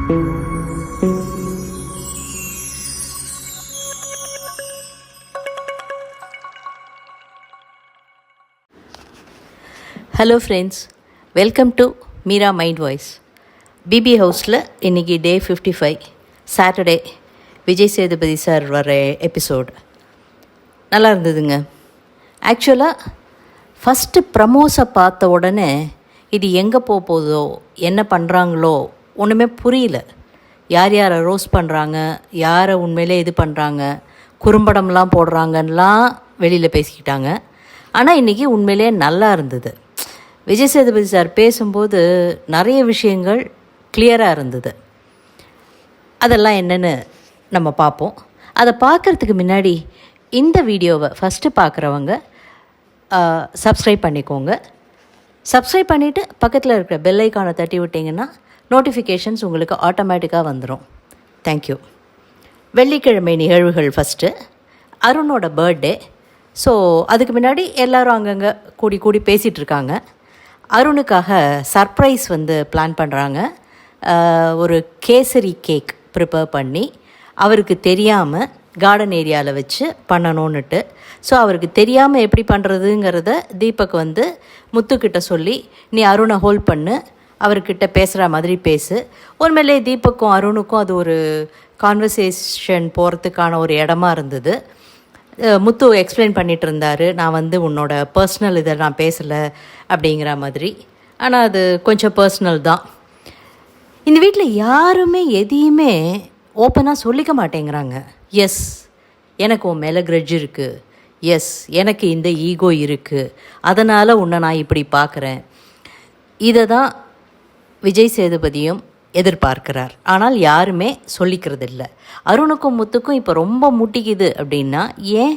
Hello friends, welcome to Meera mind voice. BB ஹவுஸில் இன்றைக்கி day 55 Saturday Vijay Sethupathi sir வர episode நல்லா இருந்ததுங்க. ஆக்சுவலாக ஃபஸ்ட்டு ப்ரமோஸை பார்த்த உடனே இது எங்கே போகுதோ என்ன பண்ணுறாங்களோ ஒன்றுமே புரியல. யார் யாரை ரோஸ் பண்ணுறாங்க, யாரை உண்மையிலே இது பண்ணுறாங்க, குறும்படம்லாம் போடுறாங்கன்னெலாம் வெளியில் பேசிக்கிட்டாங்க. ஆனால் இன்றைக்கி உண்மையிலே நல்லா இருந்தது. விஜய் சேதுபதி சார் பேசும்போது நிறைய விஷயங்கள் கிளியராக இருந்தது. அதெல்லாம் என்னென்னு நம்ம பார்ப்போம். அதை பார்க்குறதுக்கு முன்னாடி இந்த வீடியோவை ஃபஸ்ட்டு பார்க்குறவங்க சப்ஸ்கிரைப் பண்ணிக்கோங்க. சப்ஸ்கிரைப் பண்ணிவிட்டு பக்கத்தில் இருக்கிற பெல் ஐக்கானை தட்டி விட்டிங்கன்னா நோட்டிஃபிகேஷன்ஸ் உங்களுக்கு ஆட்டோமேட்டிக்காக வந்துடும். தேங்க்யூ. வெள்ளிக்கிழமை நிகழ்வுகள் ஃபஸ்ட்டு. அருணோட பர்த்டே. ஸோ அதுக்கு முன்னாடி எல்லோரும் அங்கங்கே கூடி பேசிகிட்ருக்காங்க. அருணுக்காக சர்ப்ரைஸ் பிளான் பண்ணுறாங்க. ஒரு கேசரி கேக் ப்ரிப்பேர் பண்ணி அவருக்கு தெரியாமல் கார்டன் ஏரியாவில் வச்சு பண்ணணுன்னுட்டு. ஸோ அவருக்கு தெரியாமல் எப்படி பண்ணுறதுங்கிறத தீபக் முத்துக்கிட்ட சொல்லி, நீ அருணை ஹோல்ட் பண்ணு, அவர்கிட்ட பேசுகிற மாதிரி பேசு. உண்மையிலே தீபக்கும் அருணுக்கும் அது ஒரு கான்வர்சேஷன் போகிறதுக்கான ஒரு இடமா இருந்தது. முத்து எக்ஸ்பிளைன் பண்ணிகிட்டு இருந்தார், நான் உன்னோட பர்சனல் இதை நான் பேசலை அப்படிங்கிற மாதிரி. ஆனால் அது கொஞ்சம் பர்சனல் தான். இந்த வீட்டில் யாருமே எதையுமே ஓப்பனாக சொல்லிக்க மாட்டேங்கிறாங்க. எஸ், எனக்கு உன் மேலே கிரட்ஜ் இருக்குது, எஸ் எனக்கு இந்த ஈகோ இருக்குது, அதனால் உன்னை நான் இப்படி பார்க்குறேன். இதை தான் விஜய் சேதுபதியும் எதிர்பார்க்கிறார். ஆனால் யாருமே சொல்லிக்கிறது இல்லை. அருணுக்கும் முத்துக்கும் இப்போ ரொம்ப முட்டிக்குது அப்படின்னா ஏன்?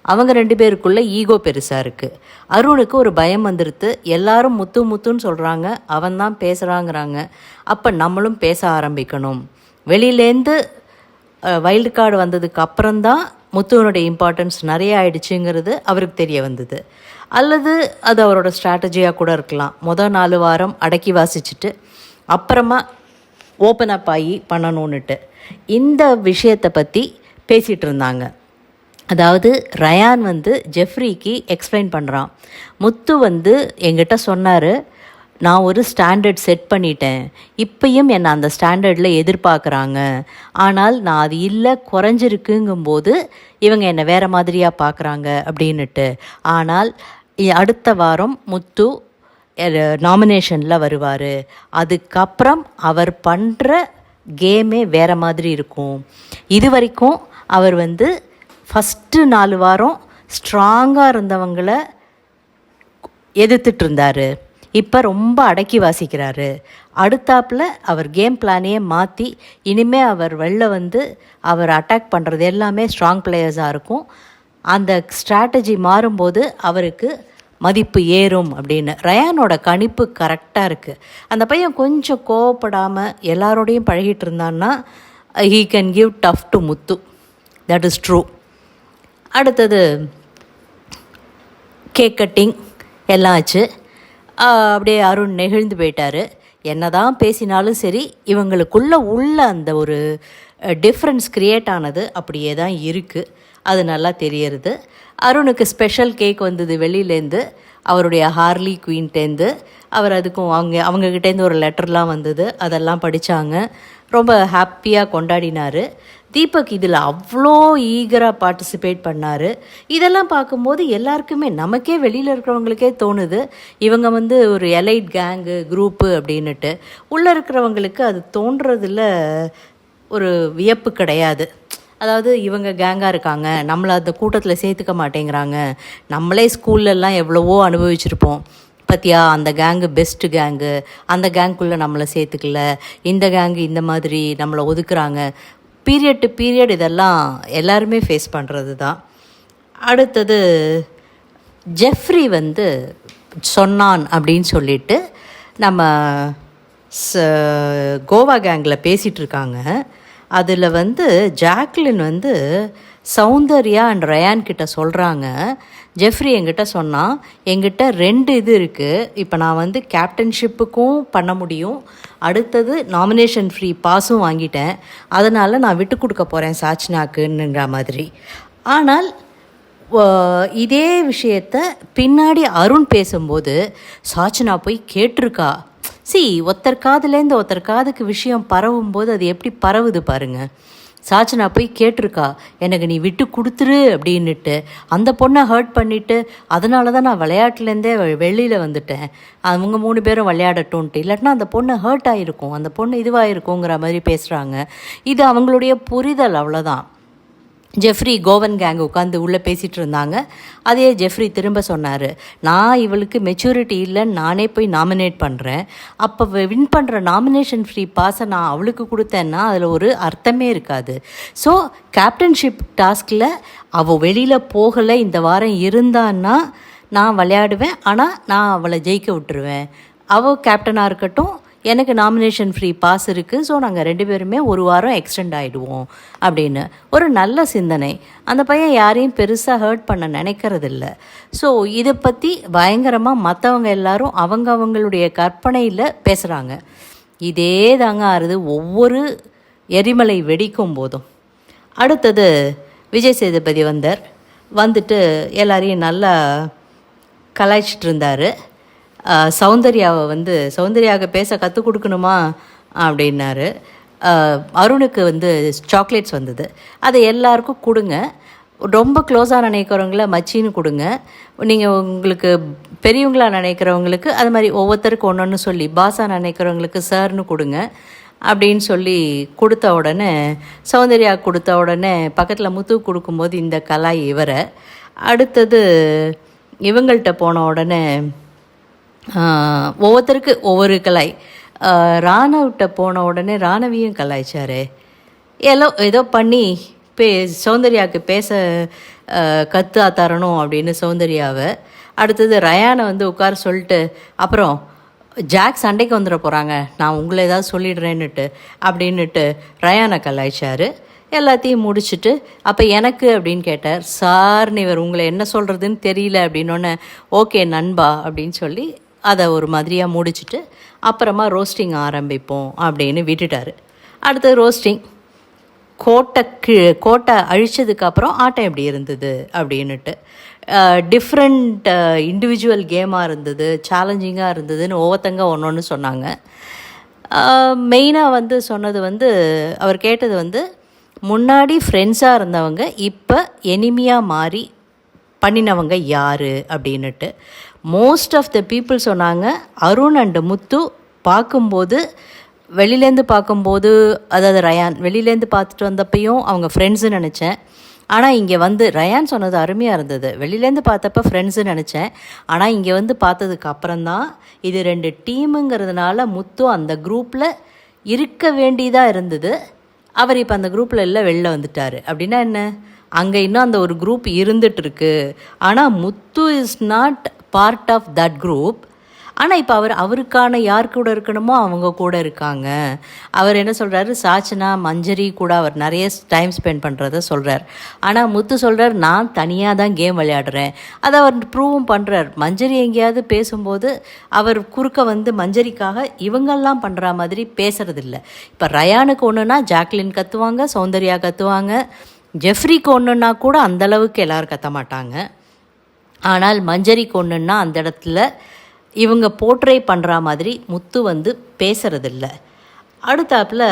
அவங்க ரெண்டு பேருக்குள்ளே ஈகோ பெருசாக இருக்குது. அருணுக்கு ஒரு பயம் வந்துடுது. எல்லாரும் முத்து முத்துன்னு சொல்கிறாங்க, அவன் தான் பேசுகிறாங்கிறாங்க. அப்போ நம்மளும் பேச ஆரம்பிக்கணும். வெளியிலேருந்து வைல்டு கார்டு வந்ததுக்கு அப்புறம்தான் முத்துவனுடைய இம்பார்ட்டன்ஸ் நிறைய ஆயிடுச்சுங்கிறது அவருக்கு தெரிய வந்தது. அல்லது அது அவரோட ஸ்ட்ராட்டஜியாக கூட இருக்கலாம். முதல் 4 வாரம் அடக்கி வாசிச்சுட்டு அப்புறமா ஓப்பன் அப் ஆகி பண்ணணுன்னுட்டு இந்த விஷயத்தை பற்றி பேசிகிட்டு இருந்தாங்க. அதாவது ரயான் ஜெஃப்ரிக்கு எக்ஸ்பிளைன் பண்ணுறான். முத்து என்கிட்ட சொன்னார், நான் ஒரு ஸ்டாண்டர்ட் செட் பண்ணிட்டேன், இப்பயும் என்னை அந்த ஸ்டாண்டர்டில் எதிர்பார்க்குறாங்க, ஆனால் நான் அது இல்லை குறைஞ்சிருக்குங்கும்போது இவங்க என்னை வேறு மாதிரியாக பார்க்குறாங்க அப்படின்னுட்டு. ஆனால் அடுத்த வாரம் முத்து நாமினேஷனில் வருவார். அதுக்கப்புறம் அவர் பண்ணுற கேமே வேறு மாதிரி இருக்கும். இது வரைக்கும் அவர் ஃபஸ்ட்டு 4 வாரம் ஸ்ட்ராங்காக இருந்தவங்களை எதிர்த்துட்டு இருந்தார். இப்போ ரொம்ப அடக்கி வாசிக்கிறாரு. அடுத்தாப்பில் அவர் கேம் பிளானையே மாற்றி இனிமேல் அவர் வெளில அவர் அட்டாக் பண்ணுறது எல்லாமே ஸ்ட்ராங் பிளேயர்ஸாக இருக்கும். அந்த ஸ்ட்ராட்டஜி மாறும்போது அவருக்கு மதிப்பு ஏறும் அப்படின்னு. ரயானோட கணிப்பு கரெக்டாக இருக்குது. அந்த பையன் கொஞ்சம் கோவப்படாமல் எல்லாரோடையும் பழகிட்டு இருந்தான்னா he can give tough to Muthu. That is true. அடுத்தது கேக் கட்டிங் எல்லாம் ஆச்சு. அப்படியே அருண் நெகிழ்ந்து போயிட்டார். என்ன தான் பேசினாலும் சரி, இவங்களுக்குள்ளே உள்ள அந்த ஒரு டிஃப்ரென்ஸ் க்ரியேட் ஆனது அப்படியே தான் இருக்குது. அது நல்லா தெரியறது. அருணுக்கு ஸ்பெஷல் கேக் வெளியிலேருந்து, அவருடைய ஹார்லி குவீன்ட்டேருந்து. அவர் அதுக்கும் அவங்கக்கிட்டேருந்து ஒரு லெட்டர்லாம் அதெல்லாம் படித்தாங்க. ரொம்ப ஹாப்பியாக கொண்டாடினார். தீபக் இதில் அவ்வளோ ஈகராக பார்ட்டிசிபேட் பண்ணார். இதெல்லாம் பார்க்கும்போது எல்லாருக்குமே, நமக்கே வெளியில் இருக்கிறவங்களுக்கே தோணுது, இவங்க ஒரு எலைட் கேங்கு குரூப்பு அப்படின்னுட்டு. உள்ளே இருக்கிறவங்களுக்கு அது தோன்றதில் ஒரு வியப்பு கிடையாது. அதாவது இவங்க கேங்காக இருக்காங்க, நம்மளை அந்த கூட்டத்தில் சேர்த்துக்க மாட்டேங்கிறாங்க. நம்மளே ஸ்கூல்லலாம் எவ்வளவோ அனுபவிச்சிருப்போம். பற்றியா, அந்த கேங்கு பெஸ்ட்டு கேங்கு, அந்த கேங்குள்ளே நம்மளை சேர்த்துக்கல, இந்த கேங்கு இந்த மாதிரி நம்மளை ஒதுக்குறாங்க. பீரியட் டு பீரியட் இதெல்லாம் எல்லாருமே ஃபேஸ் பண்ணுறது தான். அடுத்தது ஜெஃப்ரி சொன்னான் அப்படின்னு சொல்லிட்டு நம்ம கோவா கேங்கில் பேசிகிட்ருக்காங்க. அதில் ஜாக்லின் சௌந்தர்யா அண்ட் ரயான் கிட்ட சொல்கிறாங்க. ஜெஃப்ரி என்கிட்ட சொன்னால், என்கிட்ட 2 இது இருக்குது, இப்போ நான் வந்து கேப்டன்ஷிப்புக்கும் பண்ண முடியும், அடுத்தது நாமினேஷன் ஃப்ரீ பாஸும் வாங்கிட்டேன், அதனால் நான் விட்டு கொடுக்க போகிறேன் சாச்னாக்குன்ற மாதிரி. ஆனால் இதே விஷயத்த பின்னாடி அருண் பேசும்போது சாச்சனா போய் கேட்டிருக்கா. ஒருத்தர் காதுலேருந்து ஒருத்தர் காதுக்கு விஷயம் பரவும்போது அது எப்படி பரவுது பாருங்கள். சாச்சனா போய் கேட்டிருக்கா, எனக்கு நீ விட்டு கொடுத்துரு அப்படின்னுட்டு. அந்த பொண்ணை ஹர்ட் பண்ணிவிட்டு அதனால தான் நான் விளையாட்டுலேருந்தே வெளியில் வந்துட்டேன், அவங்க 3 பேரும் விளையாடட்டும்ன்ட்டு, இல்லாட்டினா அந்த பொண்ணு ஹர்ட் ஆகிருக்கும், அந்த பொண்ணு இதுவாகிருக்குங்கிற மாதிரி பேசுகிறாங்க. இது அவங்களுடைய புரிதல், அவ்வளோதான். ஜெஃப்ரி கோவன் கேங் உட்காந்து உள்ளே பேசிகிட்டு இருந்தாங்க. அதே ஜெஃப்ரி திரும்ப சொன்னார், நான் இவளுக்கு மெச்சூரிட்டி இல்லைன்னு நானே போய் நாமினேட் பண்ணுறேன், அப்போ வின் பண்ணுற நாமினேஷன் ஃப்ரீ பாஸை நான் அவளுக்கு கொடுத்தேன்னா அதில் ஒரு அர்த்தமே இருக்காது. ஸோ கேப்டன்ஷிப் டாஸ்கில் அவள் வெளியில் போகலை, இந்த வாரம் இருந்தான்னா நான் விளையாடுவேன், ஆனால் நான் அவளை ஜெயிக்க விட்டுருவேன், அவள் கேப்டனாக இருக்கட்டும், எனக்கு நாமினேஷன் ஃப்ரீ பாஸ் இருக்குது, ஸோ நாங்கள் 2 பேருமே 1 வாரம் எக்ஸ்டெண்ட் ஆகிடுவோம் அப்படின்னு. ஒரு நல்ல சிந்தனை. அந்த பையன் யாரையும் பெருசாக ஹர்ட் பண்ண நினைக்கிறதில்ல. ஸோ இதை பற்றி பயங்கரமாக மற்றவங்க எல்லாரும் அவங்களுடைய கற்பனையில் பேசுகிறாங்க. இதே தாங்க ஆறுது ஒவ்வொரு எரிமலை வெடிக்கும் போதும். அடுத்தது விஜய் சேதுபதி வந்துட்டு எல்லாரையும் நல்லா கலாய்ச்சிட்டு இருந்தார். சௌந்தர்யாவை பேச கற்றுக் கொடுக்கணுமா அப்படின்னாரு. அருணுக்கு சாக்லேட்ஸ் வந்தது, அதை எல்லாருக்கும் கொடுங்க, ரொம்ப க்ளோஸாக நினைக்கிறவங்கள மச்சின்னு கொடுங்க, நீங்கள் உங்களுக்கு பெரியவங்களாக நினைக்கிறவங்களுக்கு அது மாதிரி ஒவ்வொருத்தருக்கு ஒன்று சொல்லி, பாஸாக நினைக்கிறவங்களுக்கு சார்னு கொடுங்க அப்படின்னு சொல்லி கொடுத்த உடனே, சௌந்தர்யா கொடுத்த உடனே பக்கத்தில் முத்து கொடுக்கும்போது இந்த கலாய் இவரை. அடுத்தது இவங்கள்ட்ட போன உடனே ஒவ்வொருத்தருக்கு ஒவ்வொரு கலாய். ராணவிட்ட போன உடனே ராணவியும் கலாய்ச்சார். ஏதோ பண்ணி சௌந்தர்யாவுக்கு பேச கற்று தரணும் அப்படின்னு சௌந்தர்யாவை. அடுத்தது ரயானை உட்கார சொல்லிட்டு, அப்புறம் ஜாக் சண்டைக்கு வந்துட போகிறாங்க, நான் உங்களை ஏதாவது சொல்லிடுறேன்னுட்டு அப்படின்னுட்டு ரயானை கலாய்ச்சார். எல்லாத்தையும் முடிச்சுட்டு, அப்போ எனக்கு அப்படின்னு கேட்டார். சார் இவர் உங்களை என்ன சொல்கிறதுன்னு தெரியல அப்படின்னோடனே, ஓகே நண்பா அப்படின்னு சொல்லி அதை ஒரு மாதிரியாக முடிச்சுட்டு அப்புறமா ரோஸ்டிங் ஆரம்பிப்போம் அப்படின்னு விட்டுட்டார். அடுத்தது ரோஸ்டிங். கோட்டை அழிச்சதுக்கப்புறம் ஆட்டம் எப்படி இருந்தது அப்படின்னுட்டு டிஃப்ரெண்ட் இண்டிவிஜுவல் கேமாக இருந்தது, சேலஞ்சிங்காக இருந்ததுன்னு ஒவ்வொருத்தங்க ஒன்று சொன்னாங்க. மெயினாக சொன்னது அவர் கேட்டது முன்னாடி ஃப்ரெண்ட்ஸாக இருந்தவங்க இப்போ எனிமியாக மாறி பண்ணினவங்க யார் அப்படின்னுட்டு. மோஸ்ட் ஆஃப் த பீப்புள் சொன்னாங்க அருண் அண்டு முத்து பார்க்கும்போது, வெளியிலேருந்து பார்க்கும்போது, அதாவது ரயான் வெளியிலேருந்து பார்த்துட்டு வந்தப்பையும் அவங்க ஃப்ரெண்ட்ஸுன்னு நினச்சேன், ஆனால் இங்கே ரயான் சொன்னது அருமையாக இருந்தது, வெளியிலேருந்து பார்த்தப்ப ஃப்ரெண்ட்ஸுன்னு நினச்சேன், ஆனால் இங்கே பார்த்ததுக்கு அப்புறம்தான் இது 2 டீமுங்கிறதுனால முத்து அந்த குரூப்பில் இருக்க வேண்டியதாக இருந்தது, அவர் இப்போ அந்த குரூப்பில் எல்லாம் வெளில வந்துட்டார். அப்படின்னா என்ன, அங்கே இன்னும் அந்த ஒரு குரூப் இருந்துகிட்ருக்கு, ஆனால் Muthu is not part of that group. ஆனால் இப்போ அவருக்கான யார் கூட இருக்கணுமோ அவங்க கூட இருக்காங்க. அவர் என்ன சொல்கிறாரு, சாச்சனா மஞ்சரி கூட அவர் நிறைய டைம் ஸ்பெண்ட் பண்ணுறத சொல்கிறார். ஆனால் முத்து சொல்கிறார், நான் தனியாக தான் கேம் விளையாடுறேன். அதை அவர் ப்ரூவும் பண்ணுறார். மஞ்சரி எங்கேயாவது பேசும்போது அவர் குறுக்க மஞ்சரிக்காக இவங்கெல்லாம் பண்ணுற மாதிரி பேசுகிறதில்ல. இப்போ ரயானுக்கு ஒன்றுனா ஜாக்லின் கற்றுவாங்க, சௌந்தர்யா கற்றுவாங்க, ஜெஃப்ரிக்கு ஒன்றுன்னா கூட அந்தளவுக்கு எல்லோரும் கற்ற மாட்டாங்க. ஆனால் மஞ்சரிக்கு ஒன்றுன்னா அந்த இடத்துல இவங்க போர்ட்ரே பண்ணுற மாதிரி முத்து பேசுகிறதில்ல. அடுத்தாப்பில்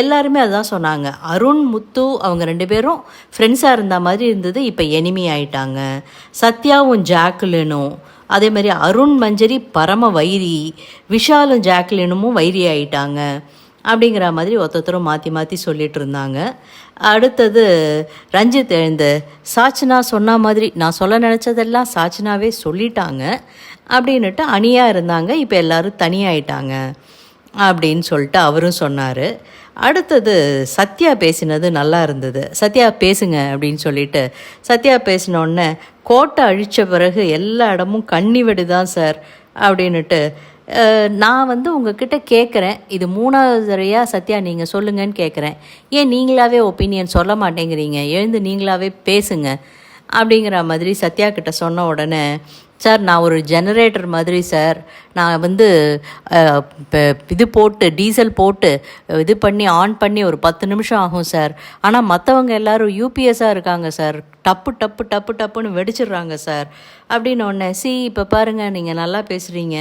எல்லாருமே அதுதான் சொன்னாங்க, அருண் முத்து அவங்க 2 பேரும் ஃப்ரெண்ட்ஸாக இருந்த மாதிரி இருந்தது, இப்போ எனிமி ஆயிட்டாங்க. சத்யாவும் ஜாக்லினும் அதே மாதிரி, அருண் மஞ்சரி பரம வைரி, விஷாலும் ஜாக்லினுமும் வைரி ஆயிட்டாங்க அப்படிங்கிற மாதிரி ஒருத்தரும் மாற்றி மாற்றி சொல்லிகிட்டு இருந்தாங்க. அடுத்தது ரஞ்சித் எழுந்து, சாச்சனா சொன்ன மாதிரி நான் சொல்ல நினச்சதெல்லாம் சாச்சனாவே சொல்லிட்டாங்க அப்படின்னுட்டு அணியாக இருந்தாங்க, இப்போ எல்லோரும் தனியாயிட்டாங்க அப்படின்னு சொல்லிட்டு அவரும் சொன்னார். அடுத்தது சத்யா பேசினது நல்லா இருந்தது. சத்யா பேசுங்க அப்படின்னு சொல்லிட்டு சத்யா பேசினோடனே, கோட்டை அழித்த பிறகு எல்லா இடமும் கண்ணி வெடு தான் சார் அப்படின்னுட்டு நான் வந்து உங்ககிட்ட கேட்குறேன், இது 3வது தடவையாக சத்யா நீங்கள் சொல்லுங்கன்னு கேட்குறேன். ஏன் நீங்களாவே ஒப்பீனியன் சொல்ல மாட்டேங்கிறீங்க, எழுந்து நீங்களாவே பேசுங்க அப்படிங்கிற மாதிரி சத்யா கிட்ட சொன்ன உடனே, சார் நான் ஒரு ஜெனரேட்டர் மாதிரி சார், நான் வந்து இது போட்டு டீசல் போட்டு இது பண்ணி ஆன் பண்ணி ஒரு 10 நிமிஷம் ஆகும் சார். ஆனால் மற்றவங்க எல்லோரும் யூபிஎஸ்ஸாக இருக்காங்க சார், டப்பு டப்பு டப்பு டப்புன்னு வெடிச்சிடுறாங்க சார் அப்படின்னு ஒன்று. இப்போ பாருங்கள் நீங்கள் நல்லா பேசுகிறீங்க,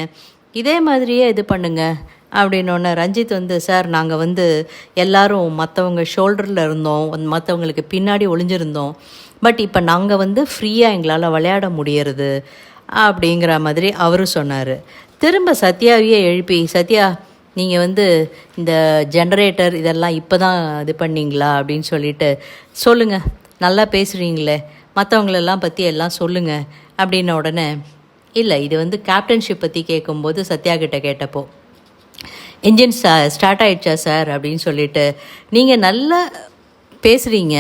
இதே மாதிரியே இது பண்ணுங்க அப்படின்னோடனே ரஞ்சித் வந்து, சார் நாங்கள் வந்து எல்லோரும் மற்றவங்க ஷோல்டரில் இருந்தோம், மற்றவங்களுக்கு பின்னாடி ஒளிஞ்சிருந்தோம், பட் இப்போ நாங்கள் வந்து ஃப்ரீயாக எங்களால் விளையாட முடியறது அப்படிங்கிற மாதிரி அவரும் சொன்னார். திரும்ப சத்யாவையே எழுப்பி, சத்யா நீங்கள் வந்து இந்த ஜெனரேட்டர் இதெல்லாம் இப்போ தான் இது பண்ணிங்களா அப்படின்னு சொல்லிட்டு சொல்லுங்கள், நல்லா பேசுகிறீங்களே, மற்றவங்களெல்லாம் பற்றி எல்லாம் சொல்லுங்கள் அப்படின்ன உடனே, இல்லை இது வந்து கேப்டன்ஷிப் பற்றி கேட்கும்போது சத்யா கிட்ட கேட்டப்போ, என்ஜின் ஸ்டார்ட் ஆகிடுச்சா சார் அப்படின்னு சொல்லிட்டு, நீங்கள் நல்லா பேசுகிறீங்க,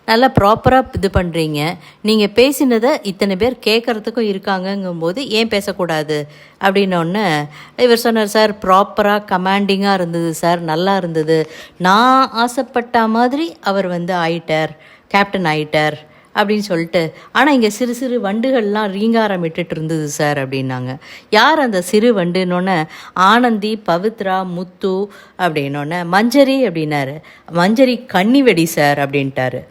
நல்லா ப்ராப்பராக இது பண்ணுறீங்க, நீங்கள் பேசினதை இத்தனை பேர் கேட்குறதுக்கும் இருக்காங்கங்கும்போது ஏன் பேசக்கூடாது அப்படின்னோடனே இவர் சொன்னார், சார் ப்ராப்பராக கமாண்டிங்காக இருந்தது சார், நல்லா இருந்தது, நான் ஆசைப்பட்ட மாதிரி அவர் வந்து ஆயிட்டார், கேப்டன் ஆயிட்டார் அப்படின்னு சொல்லிட்டு. ஆனால் இங்கே சிறு சிறு வண்டுகள்லாம் ரீங்காரம் விட்டுட்டு இருந்தது சார் அப்படின்னாங்க. யார் அந்த சிறு வண்டுன்னொன்னே, ஆனந்தி, பவித்ரா, முத்து அப்படின்னோடனே, மஞ்சரி அப்படின்னாரு. மஞ்சரி கன்னி வெடி சார் அப்படின்ட்டாரு.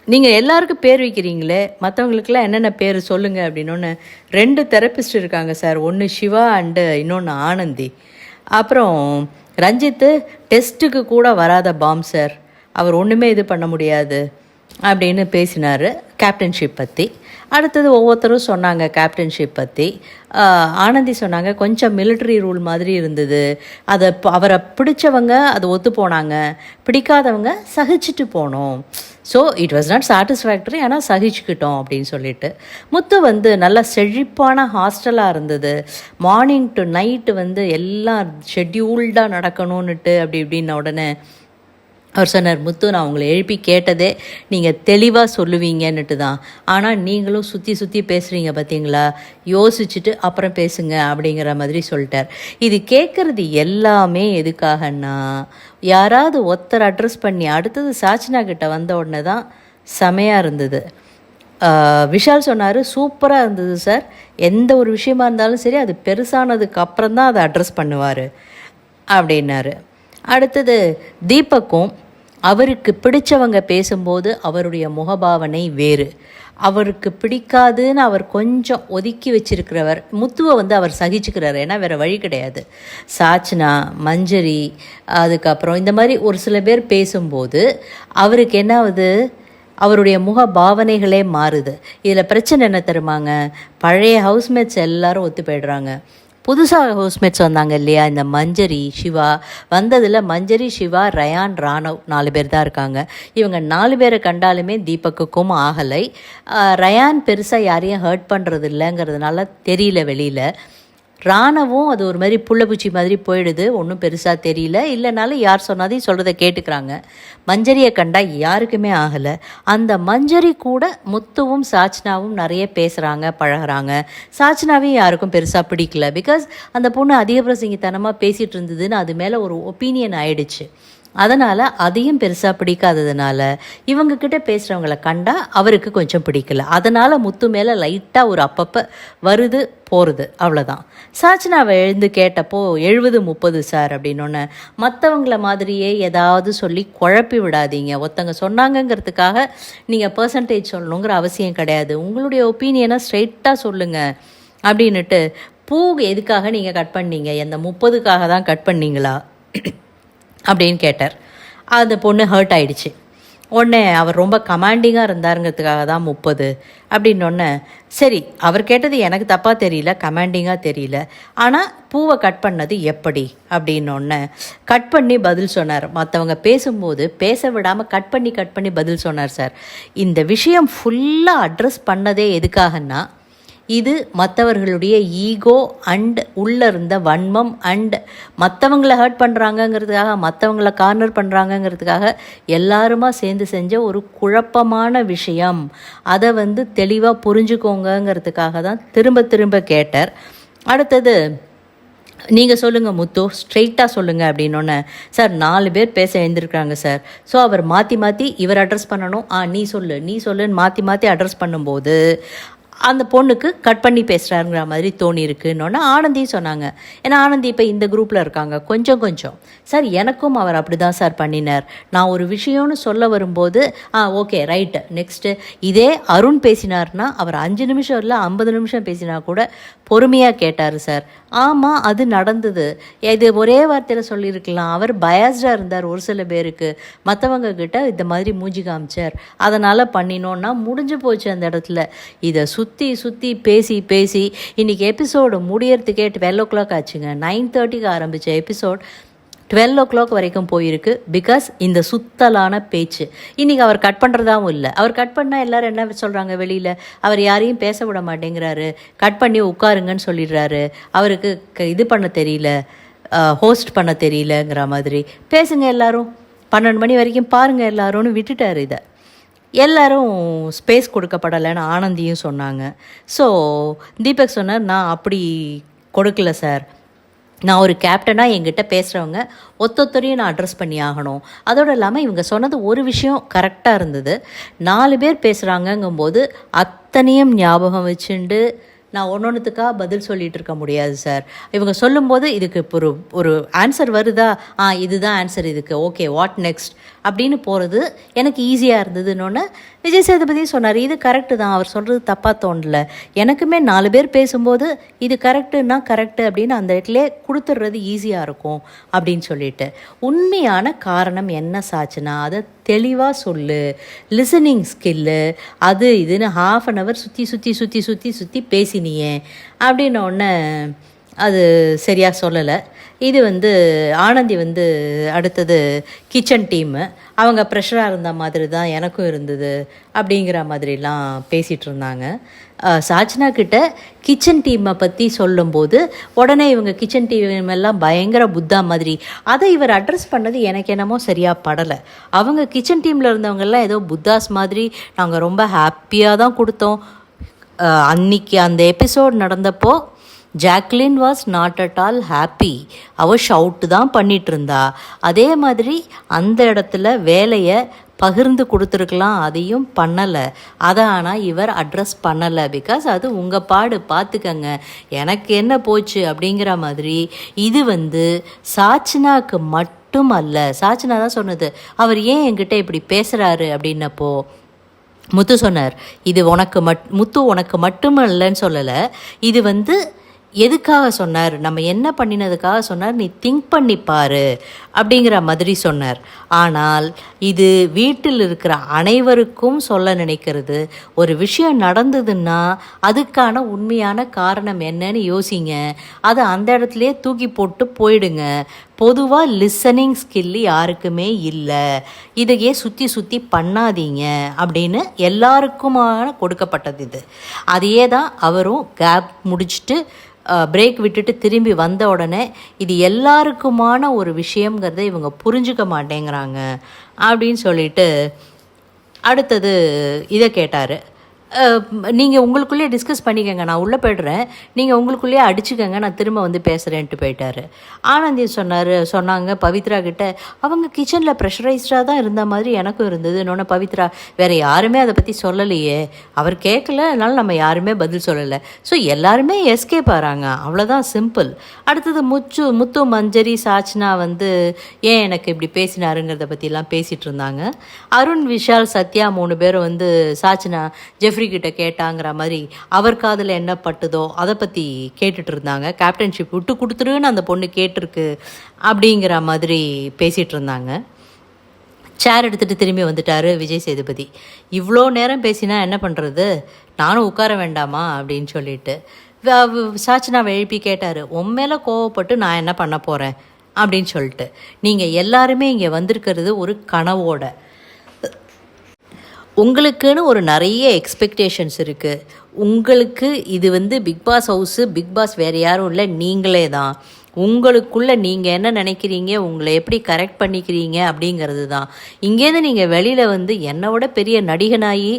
நீங்கள் எல்லாருக்கும் பேர் வைக்கிறீங்களே, மற்றவங்களுக்கெல்லாம் என்னென்ன பேர் சொல்லுங்கள் அப்படின்னோடனே, 2 தெரப்பிஸ்ட் இருக்காங்க சார், ஒன்று சிவா அண்டு இன்னொன்று ஆனந்தி. அப்புறம் ரஞ்சித்து டெஸ்ட்டுக்கு கூட வராத பாம் சார், அவர் ஒன்றுமே இது பண்ண முடியாது அப்படின்னு பேசினார் கேப்டன்ஷிப் பற்றி. அடுத்தது ஒவ்வொருத்தரும் சொன்னாங்க கேப்டன்ஷிப் பற்றி. ஆனந்தி சொன்னாங்க, கொஞ்சம் மிலிட்ரி ரூல் மாதிரி இருந்தது, அதை அவரை பிடிச்சவங்க அதை ஒத்து போனாங்க, பிடிக்காதவங்க சகிச்சுட்டு போனோம், so it was not satisfactory, ஆனால் சகிச்சுக்கிட்டோம் அப்படின்னு சொல்லிட்டு. முத்து வந்து நல்லா செழிப்பான ஹாஸ்டலாக இருந்தது, மார்னிங் டு நைட்டு வந்து எல்லாம் ஷெட்யூல்டாக நடக்கணும்னுட்டு அப்படி இப்படின்ன உடனே அவர் சொன்னார், முத்து நான் உங்களை எழுப்பி கேட்டதே நீங்கள் தெளிவாக சொல்லுவீங்கன்னுட்டு தான், ஆனால் நீங்களும் சுற்றி சுற்றி பேசுகிறீங்க பார்த்தீங்களா, யோசிச்சுட்டு அப்புறம் பேசுங்க அப்படிங்கிற மாதிரி சொல்லிட்டார். இது கேட்குறது எல்லாமே எதுக்காகன்னா, யாராவது ஒருத்தர் அட்ரஸ் பண்ணி அடுத்தது சாச்சினா கிட்ட வந்த உடனே தான் செமையாக இருந்தது. விஷால் சொன்னார், சூப்பராக இருந்தது சார், எந்த ஒரு விஷயமா இருந்தாலும் சரி அது பெருசானதுக்கு அப்புறம் தான் அதை அட்ரஸ் பண்ணுவார் அப்படின்னாரு. அடுத்தது தீபக்கும், அவருக்கு பிடிச்சவங்க பேசும்போது அவருடைய முகபாவனை வேறு, அவருக்கு பிடிக்காதுன்னு அவர் கொஞ்சம் ஒதுக்கி வச்சிருக்கிறவர். முத்துவை வந்து அவர் சகிச்சுக்கிறார், ஏன்னா வேறு வழி கிடையாது. சாச்சனா, மஞ்சரி, அதுக்கப்புறம் இந்த மாதிரி ஒரு சில பேர் பேசும்போது அவருக்கு என்ன ஆகுது, அவருடைய முக பாவனைகளே மாறுது. இதில் பிரச்சனை என்ன தெரியுமாங்க, பழைய ஹவுஸ்மேட்ஸ் எல்லாரும் ஒத்து போய்டுறாங்க, புதுசாக ஹவுஸ்மேட்ஸ் வந்தாங்க இல்லையா, இந்த மஞ்சரி சிவா வந்ததில் மஞ்சரி, சிவா, ரயான், ராணவ் 4 பேர் தான் இருக்காங்க. இவங்க 4 பேரை கண்டாலுமே தீபக்குக்கும் ஆகலை. ரயான் பெருசாக யாரையும் ஹர்ட் பண்ணுறது இல்லைங்கிறதுனால தெரியல வெளியில். ராணவும் அது ஒரு மாதிரி புள்ளப்பூச்சி மாதிரி போயிடுது, ஒன்றும் பெருசாக தெரியல, இல்லைனாலும் யார் சொன்னாதையும் சொல்கிறத கேட்டுக்கிறாங்க. மஞ்சரியை கண்டா யாருக்குமே ஆகலை. அந்த மஞ்சரி கூட முத்துவும் சாச்சனாவும் நிறைய பேசுகிறாங்க, பழகிறாங்க. சாச்சனாவையும் யாருக்கும் பெருசாக பிடிக்கல, பிகாஸ் அந்த பொண்ணு அதிகப்பிரசங்கித்தனமாக பேசிகிட்டு இருந்ததுன்னு அது மேலே ஒரு ஒப்பீனியன் ஆயிடுச்சு. அதனால் அதையும் பெருசாக பிடிக்காததுனால இவங்கக்கிட்ட பேசுகிறவங்கள கண்டால் அவருக்கு கொஞ்சம் பிடிக்கல. அதனால் முத்து மேலே லைட்டாக ஒரு அப்பப்போ வருது போகிறது, அவ்வளோதான். சாச்சனாவை எழுந்து கேட்டப்போ 70-30 சார் அப்படின்னோடனே, மற்றவங்கள மாதிரியே ஏதாவது சொல்லி குழப்பி விடாதீங்க, ஒருத்தங்க சொன்னாங்கங்கிறதுக்காக நீங்கள் பர்சன்டேஜ் சொல்லணுங்கிற அவசியம் கிடையாது, உங்களுடைய ஒப்பீனியனை ஸ்ட்ரெயிட்டாக சொல்லுங்கள் அப்படின்னுட்டு. பூ எதுக்காக நீங்கள் கட் பண்ணீங்க, எந்த 30க்காக தான் கட் பண்ணீங்களா அப்படின்னு கேட்டார். அந்த பொண்ணு ஹர்ட் ஆகிடுச்சு. உடனே அவர் ரொம்ப கமாண்டிங்காக இருந்தாருங்கிறதுக்காக தான் 30 அப்படின்னொன்னே, சரி அவர் கேட்டது எனக்கு தப்பாக தெரியல, கமாண்டிங்காக தெரியல, ஆனால் பூவை கட் பண்ணது எப்படி அப்படின்னொன்னே கட் பண்ணி பதில் சொன்னார். மற்றவங்க பேசும்போது பேச விடாமல் கட் பண்ணி பதில் சொன்னார் சார். இந்த விஷயம் ஃபுல்லாக அட்ரஸ் பண்ணதே எதுக்காகன்னா, இது மற்றவர்களுடைய ஈகோ அண்ட் உள்ளே இருந்த வன்மம் அண்ட் மற்றவங்களை ஹர்ட் பண்ணுறாங்கங்கிறதுக்காக, மற்றவங்களை கார்னர் பண்ணுறாங்கங்கிறதுக்காக எல்லாருமா சேர்ந்து செஞ்ச ஒரு குழப்பமான விஷயம். அதை வந்து தெளிவாக புரிஞ்சுக்கோங்கிறதுக்காக தான் திரும்ப திரும்ப கேட்டார். அடுத்தது நீங்கள் சொல்லுங்கள் முத்து, ஸ்ட்ரெயிட்டாக சொல்லுங்கள் அப்படின்னோடனே, சார் 4 பேர் பேச எழுந்திருக்கிறாங்க சார். ஸோ அவர் மாற்றி மாற்றி இவர் அட்ரஸ் பண்ணணும், நீ சொல்லு நீ சொல்லுன்னு மாற்றி மாற்றி அட்ரஸ் பண்ணும்போது அந்த பொண்ணுக்கு கட் பண்ணி பேசுகிறாருங்கிற மாதிரி தோணி இருக்குன்னொன்னே ஆனந்தியும் சொன்னாங்க. ஏன்னா ஆனந்தி இப்போ இந்த குரூப்பில் இருக்காங்க. கொஞ்சம் சார் எனக்கும் அவர் அப்படி தான் சார் பண்ணினார். நான் ஒரு விஷயம்னு சொல்ல வரும்போது ஓகே ரைட்டு நெக்ஸ்ட்டு இதே அருண் பேசினார்னா அவர் 5 நிமிஷம் இல்லை 50 நிமிஷம் பேசினா கூட பொறுமையாக கேட்டார் சார். ஆமாம் அது நடந்தது. இது ஒரே வார்த்தையில் சொல்லியிருக்கலாம். அவர் பயாஸ்டாக இருந்தார் ஒரு சில பேருக்கு, மற்றவங்க கிட்ட இந்த மாதிரி மூஞ்சி காமிச்சார், அதனால் பண்ணினோன்னா முடிஞ்சு போச்சு அந்த இடத்துல. இதை சுற்றி பேசி இன்றைக்கி எபிசோடு முடியறதுக்கே 12 o'clock ஆச்சுங்க. 9:30க்கு ஆரம்பித்த எபிசோட் 12 o'clock வரைக்கும் போயிருக்கு. பிகாஸ் இந்த சுத்தலான பேச்சு. இன்றைக்கி அவர் கட் பண்ணுறதாவும் இல்லை. அவர் கட் பண்ணால் எல்லோரும் என்ன சொல்கிறாங்க வெளியில், அவர் யாரையும் பேச விட மாட்டேங்கிறாரு, கட் பண்ணி உட்காருங்கன்னு சொல்லிடுறாரு, அவருக்கு இது பண்ண தெரியல, ஹோஸ்ட் பண்ண தெரியலங்கிற மாதிரி. பேசுங்க எல்லோரும், 12 மணி வரைக்கும் பாருங்கள் எல்லாரும்னு விட்டுட்டார். இதை எல்லோரும் ஸ்பேஸ் கொடுக்கப்படலைன்னு ஆனந்தியும் சொன்னாங்க. ஸோ தீபக் சொன்னார், நான் அப்படி கொடுக்கல சார், நான் ஒரு கேப்டனாக என்கிட்ட பேசுகிறவங்க ஒத்தொத்தரையும் நான் அட்ரஸ் பண்ணி ஆகணும். அதோடு இல்லாமல் இவங்க சொன்னது ஒரு விஷயம் கரெக்டாக இருந்தது. 4 பேர் பேசுகிறாங்கங்கும்போது அத்தனையும் ஞாபகம் வச்சுண்டு நான் ஒன்றொன்றுத்துக்காக பதில் சொல்லிகிட்டு இருக்க முடியாது சார். இவங்க சொல்லும்போது இதுக்கு ஒரு ஆன்சர் வருதா, இதுதான் ஆன்சர், இதுக்கு ஓகே வாட் நெக்ஸ்ட் அப்படின்னு போகிறது எனக்கு ஈஸியாக இருந்ததுன்னொன்னே விஜய் சேதுபதி சொன்னார், இது கரெக்டு தான், அவர் சொல்கிறது தப்பாக தோணல. எனக்குமே 4 பேர் பேசும்போது இது கரெக்டுன்னா கரெக்டு அப்படின்னு அந்த இடத்துல கொடுத்துட்றது ஈஸியாக இருக்கும் அப்படின்னு சொல்லிட்டு. உண்மையான காரணம் என்ன சாச்சுன்னா அதை தெளிவாக சொல்லு, லிசனிங் ஸ்கில்லு அது இதுன்னு 1/2 hour சுற்றி பேசினியே அப்படின்னோடனே அது சரியாக சொல்லலை. இது ஆனந்தி அடுத்தது கிச்சன் டீமு, அவங்க ப்ரெஷராக இருந்த மாதிரி தான் எனக்கும் இருந்தது அப்படிங்கிற மாதிரிலாம் பேசிகிட்டு இருந்தாங்க. சாச்சனா கிட்ட கிச்சன் டீமை பற்றி சொல்லும்போது உடனே இவங்க கிச்சன் டீம் எல்லாம் பயங்கர புத்தா மாதிரி, அதை இவர் அட்ரஸ் பண்ணது எனக்கு என்னமோ சரியாக படலை. அவங்க கிச்சன் டீமில் இருந்தவங்கெல்லாம் ஏதோ புத்தாஸ் மாதிரி நாங்கள் ரொம்ப ஹாப்பியாக தான் கொடுத்தோம். அன்னைக்கு அந்த எபிசோட் நடந்தப்போ Jacqueline was not at all happy. அவள் ஷவுட்டு தான் பண்ணிகிட்டு இருந்தா. அதே மாதிரி அந்த இடத்துல வேலையை பகிர்ந்து கொடுத்துருக்கலாம், அதையும் பண்ணலை. அதை ஆனால் இவர் அட்ரஸ் பண்ணலை. பிகாஸ் அது உங்கள் பாடு, பார்த்துக்கங்க, எனக்கு என்ன போச்சு அப்படிங்கிற மாதிரி. இது சாச்சனாக்கு மட்டும் அல்ல. சாச்சனா தான் சொன்னது, அவர் ஏன் என்கிட்ட இப்படி பேசுகிறாரு அப்படின்னப்போ முத்து சொன்னார், இது முத்து உனக்கு மட்டுமல்லன்னு சொல்லலை, இது எதுக்காக சொன்னார், நம்ம என்ன பண்ணினதுக்காக சொன்னார், நீ திங்க் பண்ணிப்பார் அப்படிங்கிற மாதிரி சொன்னார். ஆனால் இது வீட்டில் இருக்கிற அனைவருக்கும் சொல்ல நினைக்கிறது. ஒரு விஷயம் நடந்ததுன்னா அதுக்கான உண்மையான காரணம் என்னன்னு யோசிங்க, அதை அந்த இடத்துலையே தூக்கி போட்டு போயிடுங்க. பொதுவாக லிசனிங் ஸ்கில்லு யாருக்குமே இல்லை, இதையே சுற்றி பண்ணாதீங்க அப்படின்னு எல்லாருக்குமான கொடுக்கப்பட்டது இது. அதையே தான் அவரும் கேப் முடிச்சுட்டு பிரேக் விட்டுட்டு திரும்பி வந்த உடனே இது எல்லாருக்குமான ஒரு விஷயங்கிறத இவங்க புரிஞ்சுக்க மாட்டேங்கிறாங்க அப்படின்னு சொல்லிட்டு அடுத்தது இதை கேட்டார். நீங்கள் உங்களுக்குள்ளேயே டிஸ்கஸ் பண்ணிக்கங்க, நான் உள்ளே போய்டுறேன், நீங்கள் உங்களுக்குள்ளேயே அடிச்சுக்கங்க, நான் திரும்ப பேசுகிறேன்ட்டு போயிட்டார். ஆனந்தி சொன்னாங்க பவித்ரா கிட்ட, அவங்க கிச்சனில் ப்ரெஷரைஸ்டாக தான் இருந்த மாதிரி எனக்கும் இருந்தது. இன்னொன்று பவித்ரா, வேறு யாருமே அதை பற்றி சொல்லலையே, அவர் கேட்கல, அதனால நம்ம யாருமே பதில் சொல்லலை. ஸோ எல்லாருமே எஸ்கேப் ஆகிறாங்க, அவ்வளோதான், சிம்பிள். அடுத்தது முத்து மஞ்சரி சாச்சனா ஏன் எனக்கு இப்படி பேசினாருங்கிறத பற்றிலாம் பேசிகிட்டு இருந்தாங்க. அருண் விஷால் சத்யா 3 பேரும் சாச்சனா கிட்ட கேட்டாங்கிற மாதிரி அவர் காதில் என்ன பட்டுதோ அதை பற்றி கேட்டுட்டு இருந்தாங்க. கேப்டன்ஷிப் விட்டு கொடுத்துருன்னு அந்த பொண்ணு கேட்டிருக்கு அப்படிங்கிற மாதிரி பேசிகிட்டு இருந்தாங்க. சேர் எடுத்துகிட்டு திரும்பி வந்துட்டார் விஜய் சேதுபதி. இவ்வளோ நேரம் பேசினா என்ன பண்ணுறது, நானும் உட்கார வேண்டாமா அப்படின்னு சொல்லிட்டு சாச்சனாவை எழுப்பி கேட்டார், உன் மேலே கோவப்பட்டு நான் என்ன பண்ண போகிறேன் அப்படின்னு சொல்லிட்டு. நீங்கள் எல்லாருமே இங்கே வந்திருக்கிறது ஒரு கனவோட, உங்களுக்குன்னு ஒரு நிறைய எக்ஸ்பெக்டேஷன்ஸ் இருக்குது. உங்களுக்கு இது big boss house, big boss வேறு யாரும் இல்லை, நீங்களே தான். உங்களுக்குள்ளே நீங்கள் என்ன நினைக்கிறீங்க, உங்களை எப்படி கரெக்ட் பண்ணிக்கிறீங்க அப்படிங்கிறது தான். இங்கேருந்து நீங்கள் வெளியில் என்னை விட பெரிய நடிகனாகி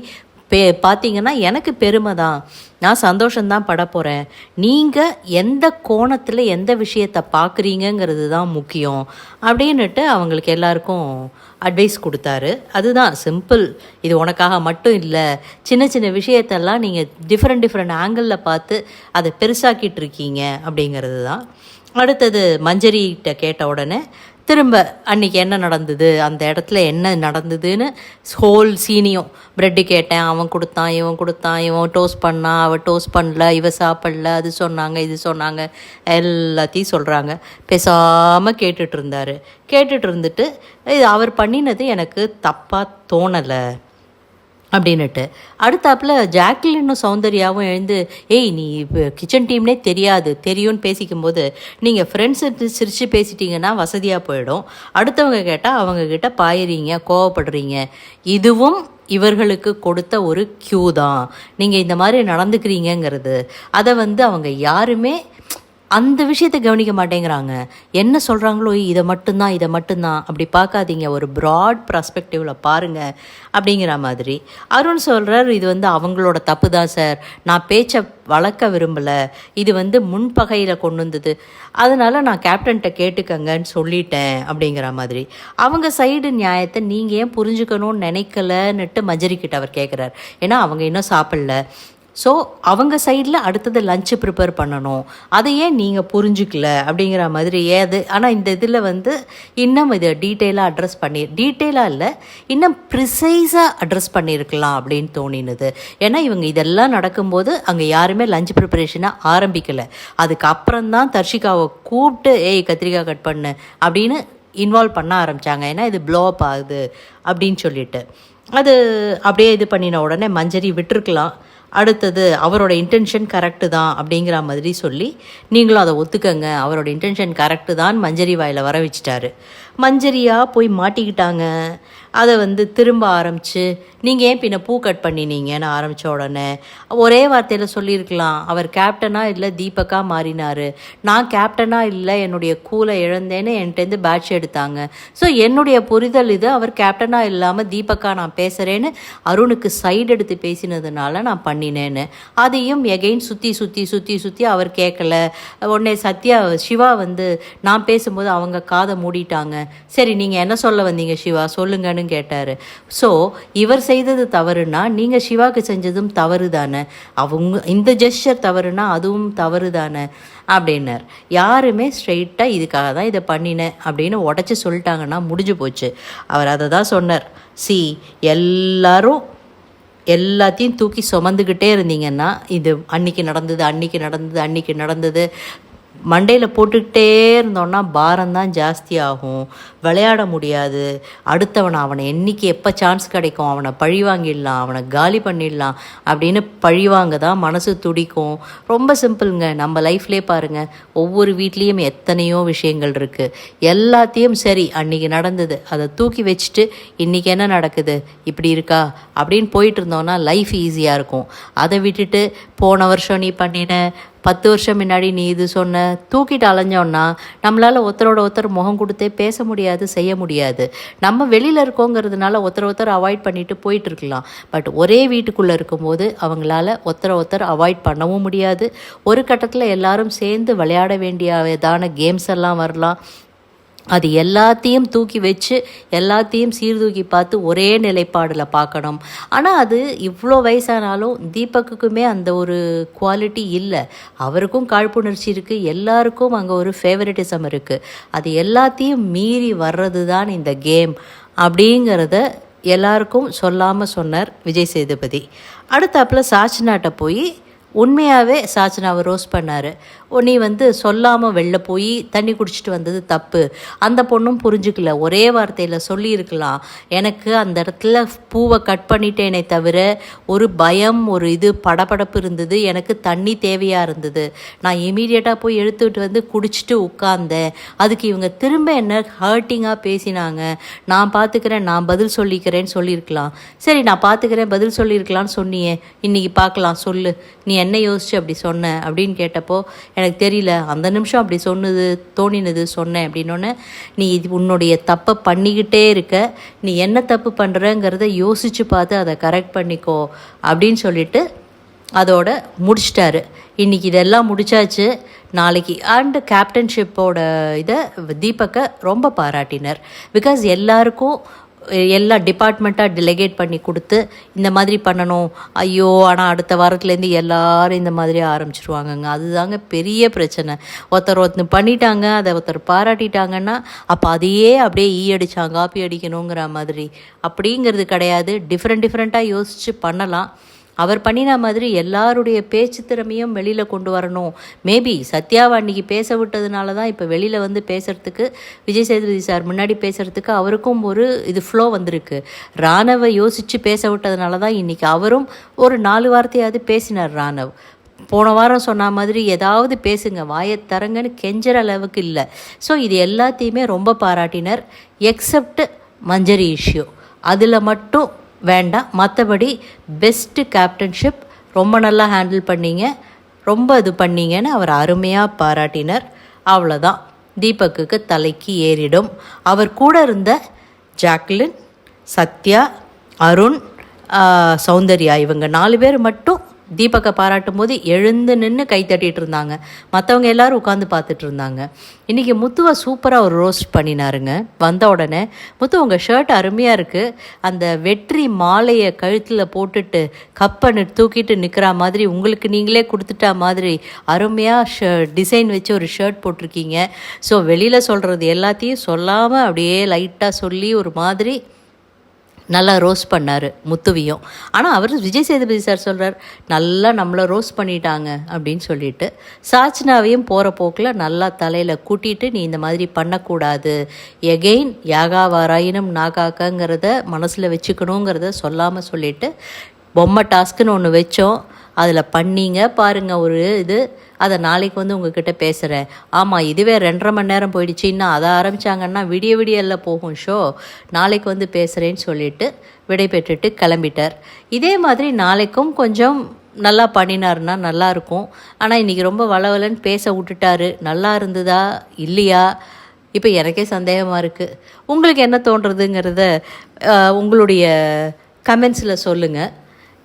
பார்த்தீங்கன்னா எனக்கு பெருமை தான், நான் சந்தோஷம்தான் பட போகிறேன். நீங்கள் எந்த கோணத்தில் எந்த விஷயத்தை பார்க்குறீங்கங்கிறது தான் முக்கியம் அப்படின்னுட்டு அவங்களுக்கு எல்லாருக்கும் அட்வைஸ் கொடுத்தாரு. அதுதான் சிம்பிள். இது உனக்காக மட்டும் இல்லை, சின்ன சின்ன விஷயத்தெல்லாம் நீங்கள் டிஃப்ரெண்ட் ஆங்கிளில் பார்த்து அதை பெருசாக்கிட்டு இருக்கீங்க அப்படிங்கிறது தான். அடுத்தது மஞ்சரிகிட்ட கேட்ட உடனே திரும்ப அன்றைக்கி என்ன நடந்தது, அந்த இடத்துல என்ன நடந்ததுன்னு ஹோல் சீனியும், ப்ரெட்டு கேட்டேன், அவன் கொடுத்தான், இவன் டோஸ்ட் பண்ணான், அவள் டோஸ்ட் பண்ணல, இவ சாப்பிடல, அது சொன்னாங்க, இது சொன்னாங்க, எல்லாத்தையும் சொல்கிறாங்க. பேசாமல் கேட்டுட்டு இருந்துட்டு இது அவர் பண்ணினது எனக்கு தப்பாக தோணலை அப்படின்னுட்டு. அடுத்தாப்பில் ஜாக்லினும் சௌந்தர்யாவும் எழுந்து, ஏய் நீ இப்போ கிச்சன் டீம்னே தெரியும்னு பேசிக்கும்போது நீங்கள் ஃப்ரெண்ட்ஸ் சிரித்து பேசிட்டீங்கன்னா வசதியாக போயிடும், அடுத்தவங்க கேட்டால் அவங்கக்கிட்ட பாயிறீங்க, கோவப்படுறீங்க. இதுவும் இவர்களுக்கு கொடுத்த ஒரு க்யூ தான், நீங்கள் இந்த மாதிரி நடந்துக்கிறீங்கிறது. அதை அவங்க யாருமே அந்த விஷயத்தை கவனிக்க மாட்டேங்கிறாங்க. என்ன சொல்கிறாங்களோ இதை மட்டும்தான் அப்படி பார்க்காதீங்க, ஒரு ப்ராட் ப்ராஸ்பெக்டிவில் பாருங்கள் அப்படிங்கிற மாதிரி. அருண் சொல்கிறார், இது அவங்களோட தப்பு தான் சார், நான் பேச்சை வளர்க்க விரும்பலை, இது முன்பகையில் கொண்டு வந்தது, அதனால் நான் கேப்டன்கிட்ட கேட்டுக்கங்கன்னு சொல்லிட்டேன் அப்படிங்கிற மாதிரி. அவங்க சைடு நியாயத்தை நீங்கள் ஏன் புரிஞ்சுக்கணும்னு நினைக்கலன்னுட்டு மஞ்சரிக்கிட்ட அவர் கேட்குறார். ஏன்னா அவங்க இன்னும் சாப்பிடல, ஸோ அவங்க சைடில் அடுத்தது லஞ்சு ப்ரிப்பேர் பண்ணணும், அதை ஏன் நீங்கள் புரிஞ்சுக்கல அப்படிங்கிற மாதிரி ஏது. ஆனால் இந்த இதில் இன்னும் இதை டீட்டெயிலாக இல்லை, இன்னும் ப்ரிசைஸாக அட்ரஸ் பண்ணியிருக்கலாம் அப்படின்னு தோணினது. ஏன்னா இவங்க இதெல்லாம் நடக்கும்போது அங்கே யாருமே லஞ்ச் ப்ரிப்பரேஷனை ஆரம்பிக்கலை. அதுக்கப்புறம்தான் தர்ஷிகாவை கூப்பிட்டு ஏய் கத்திரிக்காய் கட் பண்ணு அப்படின்னு இன்வால்வ் பண்ண ஆரம்பித்தாங்க. ஏன்னா இது ப்ளோ அப் ஆகுது அப்படின்னு சொல்லிட்டு. அது அப்படியே இது பண்ணின உடனே மஞ்சரி விட்டுருக்கலாம். அடுத்தது அவரோட இன்டென்ஷன் கரெக்டு தான் அப்படிங்கிற மாதிரி சொல்லி நீங்களும் அதை ஒத்துக்கங்க, அவரோட இன்டென்ஷன் கரெக்டு தான் மஞ்சரி வாயில் வர வச்சிட்டாரு. மஞ்சரியாக போய் மாட்டிக்கிட்டாங்க. அதை திரும்ப ஆரம்பித்து நீங்கள் ஏன் பின்ன பூ கட் பண்ணினீங்கன்னு ஆரம்பித்த உடனே ஒரே வார்த்தையில் சொல்லியிருக்கலாம், அவர் கேப்டனாக இல்லை தீபக்கா மாறினார், நான் கேப்டனாக இல்லை என்னுடைய கூலை இழந்தேன்னு என்கிட்டேருந்து பேட்ச் எடுத்தாங்க, ஸோ என்னுடைய புரிதல் இது, அவர் கேப்டனாக இல்லாமல் தீபக்கா நான் பேசுகிறேன்னு அருணுக்கு சைடு எடுத்து பேசினதுனால நான் பண்ணினேன்னு. அதையும் எகெயின் சுற்றி அவர் கேட்கல. உடனே சிவா நான் பேசும்போது அவங்க காதை மூடிட்டாங்க. சரி நீங்கள் என்ன சொல்ல வந்தீங்க சிவா சொல்லுங்கன்னு கேட்டார். ஸோ இவர் செய்தது தவறுனா நீங்கள் சிவாவுக்கு செஞ்சதும் தவறு தானே, அவங்க இந்த ஜெஸ்டர் தவறுனா அதுவும் தவறு தானே அப்படின்னார். யாருமே ஸ்ட்ரெயிட்டாக இதுக்காக தான் இதை பண்ணினேன் அப்படின்னு உடச்சி சொல்லிட்டாங்கன்னா முடிஞ்சு போச்சு. அவர் அதை தான் சொன்னார். எல்லாத்தையும் தூக்கி சுமந்துக்கிட்டே இருந்தீங்கன்னா இது அன்னைக்கு நடந்தது மண்டையில் போட்டுக்கிட்டே இருந்தோன்னா பாரம்தான் ஜாஸ்தி ஆகும், விளையாட முடியாது. அவனை என்னைக்கு எப்போ சான்ஸ் கிடைக்கும் அவனை பழி வாங்கிடலாம், அவனை காலி பண்ணிடலாம் அப்படின்னு பழிவாங்க தான் மனசு துடிக்கும். ரொம்ப சிம்பிளுங்க. நம்ம லைஃப்லேயே பாருங்கள், ஒவ்வொரு வீட்லேயும் எத்தனையோ விஷயங்கள் இருக்குது. எல்லாத்தையும் சரி அன்றைக்கி நடந்தது அதை தூக்கி வச்சுட்டு இன்றைக்கி என்ன நடக்குது இப்படி இருக்கா அப்படின்னு போயிட்டு இருந்தோன்னா லைஃப் ஈஸியாக இருக்கும். அதை விட்டுட்டு போன வருஷம் நீ பண்ணின, 10 வருஷம் முன்னாடி நீ இது சொன்ன, தூக்கிட்டு அலைஞ்சோன்னா நம்மளால் ஒருத்தர் முகம் கொடுத்தே பேச முடியாது, செய்ய முடியாது. நம்ம வெளியில் இருக்கோங்கிறதுனால ஒருத்தர் அவாய்ட் பண்ணிட்டு போயிட்டு இருக்கலாம். பட் ஒரே வீட்டுக்குள்ளே இருக்கும்போது அவங்களால ஒருத்தர் அவாய்ட் பண்ணவும் முடியாது. ஒரு கட்டத்தில் எல்லாரும் சேர்ந்து விளையாட வேண்டியதான கேம்ஸ் எல்லாம் வரலாம். அது எல்லாத்தையும் தூக்கி வச்சு எல்லாத்தையும் சீர்தூக்கி பார்த்து ஒரே நிலைப்பாடில் பார்க்கணும். ஆனால் அது இவ்வளோ வயசானாலும் தீபக்குக்குமே அந்த ஒரு குவாலிட்டி இல்லை. அவருக்கும் காழ்ப்புணர்ச்சி இருக்குது, எல்லாருக்கும் அங்கே ஒரு ஃபேவரட்டிசம் இருக்குது. அது எல்லாத்தையும் மீறி வர்றது தான் இந்த கேம் அப்படிங்கிறத எல்லாருக்கும் சொல்லாமல் சொன்னார் விஜய் சேதுபதி. அடுத்தாப்பில் சாச்சினாட்ட போய் உண்மையாகவே சாச்சனாவை ரோஸ் பண்ணார். நீ சொல்லாமல் வெளில போய் தண்ணி குடிச்சிட்டு வந்தது தப்பு. அந்த பொண்ணும் புரிஞ்சுக்கல. ஒரே வார்த்தையில் சொல்லியிருக்கலாம், எனக்கு அந்த இடத்துல பூவை கட் பண்ணிட்டேனே தவிர ஒரு பயம், ஒரு படபடப்பு இருந்தது, எனக்கு தண்ணி தேவையாக இருந்தது, நான் இமீடியட்டாக போய் எடுத்துகிட்டு குடிச்சிட்டு உட்கார்ந்தேன். அதுக்கு இவங்க திரும்ப என்ன ஹர்ட்டிங்காக பேசினாங்க. நான் பார்த்துக்கிறேன், நான் பதில் சொல்லிக்கிறேன்னு சொல்லியிருக்கலாம். சரி நான் பார்த்துக்கிறேன் பதில் சொல்லியிருக்கலான்னு சொன்னியே, இன்றைக்கி பார்க்கலாம் சொல்லு, நீ என்ன யோசிச்சு அப்படி சொன்ன அப்படின்னு கேட்டப்போ எனக்கு தெரியல, அந்த நிமிஷம் அப்படி தோணினது சொன்னேன் அப்படின்னோடனே, நீ உன்னுடைய தப்பை பண்ணிக்கிட்டே இருக்க, நீ என்ன தப்பு பண்ணுறங்கிறத யோசித்து பார்த்து அதை கரெக்ட் பண்ணிக்கோ அப்படின்னு சொல்லிட்டு அதோட முடிச்சிட்டாரு. இன்றைக்கி இதெல்லாம் முடித்தாச்சு. நாளைக்கு கேப்டன்ஷிப்போட இதை தீபக்கை ரொம்ப பாராட்டினர். பிகாஸ் எல்லாருக்கும் எல்லா டிபார்ட்மெண்ட்டாக டெலிகேட் பண்ணி கொடுத்து இந்த மாதிரி பண்ணணும். ஐயோ, ஆனால் அடுத்த வாரத்துலேருந்து எல்லோரும் இந்த மாதிரி ஆரம்பிச்சிருவாங்கங்க. அதுதாங்க பெரிய பிரச்சனை. ஒருத்தர் பண்ணிட்டாங்க, அதை ஒருத்தர் பாராட்டிட்டாங்கன்னா அப்போ அதையே அப்படியே அடித்தாங்க காப்பி அடிக்கணுங்கிற மாதிரி அப்படிங்கிறது கிடையாது. டிஃப்ரெண்ட்டாக யோசித்து பண்ணலாம். அவர் பண்ணின மாதிரி எல்லாருடைய பேச்சு திறமையும் வெளியில் கொண்டு வரணும். மேபி சத்யாவை அன்றைக்கி பேச விட்டதுனால தான் இப்போ வெளியில் வந்து பேசுகிறதுக்கு, விஜய் சேதுபதி சார் முன்னாடி பேசுகிறதுக்கு அவருக்கும் ஒரு ஃப்ளோ வந்திருக்கு. ராணவை யோசித்து பேச விட்டதுனால தான் இன்றைக்கி அவரும் ஒரு 4 வார்த்தையாவது பேசினார். ராணவ் போன வாரம் சொன்ன மாதிரி ஏதாவது பேசுங்க, வாயை தரங்கன்னு கெஞ்சுற அளவுக்கு இல்லை. ஸோ இது எல்லாத்தையுமே ரொம்ப பாராட்டினர். எக்ஸப்ட் மஞ்சரி இஷ்யூ, அதில் மட்டும் வேண்டாம். மற்றபடி பெஸ்ட்டு கேப்டன்ஷிப், ரொம்ப நல்லா ஹேண்டில் பண்ணீங்க, ரொம்ப இது பண்ணீங்கன்னு அவர் அருமையாக பாராட்டினர். அவ்வளோதான், தீபக்குக்கு தலைக்கு ஏறிடும். அவர் கூட இருந்த ஜாக்லின், சத்யா, அருண், சௌந்தர்யா இவங்க 4 பேர் மட்டும் தீபக்கை பாராட்டும் போது எழுந்து நின்று கை தட்டிகிட்டு இருந்தாங்க. மற்றவங்க எல்லோரும் உட்காந்து பார்த்துட்டு இருந்தாங்க. இன்றைக்கி முத்துவை சூப்பராக ஒரு ரோஸ்ட் பண்ணினாருங்க. வந்த உடனே, முத்து உங்கள் ஷர்ட் அருமையாக இருக்குது, அந்த வெற்றி மாலையை கழுத்தில் போட்டுட்டு கப்பை தூக்கிட்டு நிற்கிற மாதிரி உங்களுக்கு நீங்களே கொடுத்துட்டா மாதிரி அருமையாக டிசைன் வச்சு ஒரு ஷர்ட் போட்டிருக்கீங்க. ஸோ வெளியில் சொல்கிறது எல்லாத்தையும் சொல்லாமல் அப்படியே லைட்டாக சொல்லி ஒரு மாதிரி நல்லா ரோஸ்ட் பண்ணார் முத்துவையும். ஆனால் அவர் விஜய் சேதுபதி சார் சொல்கிறார், நல்லா நம்மளை ரோஸ்ட் பண்ணிட்டாங்க அப்படின்னு சொல்லிட்டு. சாச்சனாவையும் போகிற போக்கில் நல்லா தலையில் கூட்டிகிட்டு, நீ இந்த மாதிரி பண்ணக்கூடாது, எகெயின் யாகாவாராயினும் நாகாக்கங்கிறத மனசில் வச்சுக்கணுங்கிறத சொல்லாமல் சொல்லிவிட்டு, பொம்மை டாஸ்க்குன்னு ஒன்று வச்சோம், அதில் பண்ணிங்க பாருங்கள் ஒரு அதை நாளைக்கு வந்து உங்ககிட்ட பேசுகிறேன். ஆமாம், இதுவே 2.5 மணி நேரம் போயிடுச்சு, இன்னும் அதை ஆரம்பித்தாங்கன்னா விடியெல்லாம் போகும் ஷோ, நாளைக்கு வந்து பேசுகிறேன்னு சொல்லிவிட்டு விடை பெற்றுட்டு கிளம்பிட்டார். இதே மாதிரி நாளைக்கும் கொஞ்சம் நல்லா பண்ணினார்னா நல்லாயிருக்கும். ஆனால் இன்றைக்கி ரொம்ப வளவலன்னு பேச விட்டுட்டாரு. நல்லா இருந்ததா இல்லையா இப்போ எனக்கே சந்தேகமாக இருக்குது. உங்களுக்கு என்ன தோன்றுறதுங்கிறத உங்களுடைய கமெண்ட்ஸில் சொல்லுங்கள்.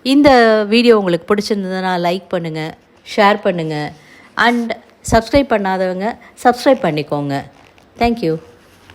இந்த வீடியோ உங்களுக்கு பிடிச்சிருந்ததுன்னா லைக் பண்ணுங்கள், ஷேர் பண்ணுங்கள், அண்ட் சப்ஸ்கிரைப் பண்ணாதவங்க சப்ஸ்கிரைப் பண்ணிக்கோங்க. தேங்க்யூ.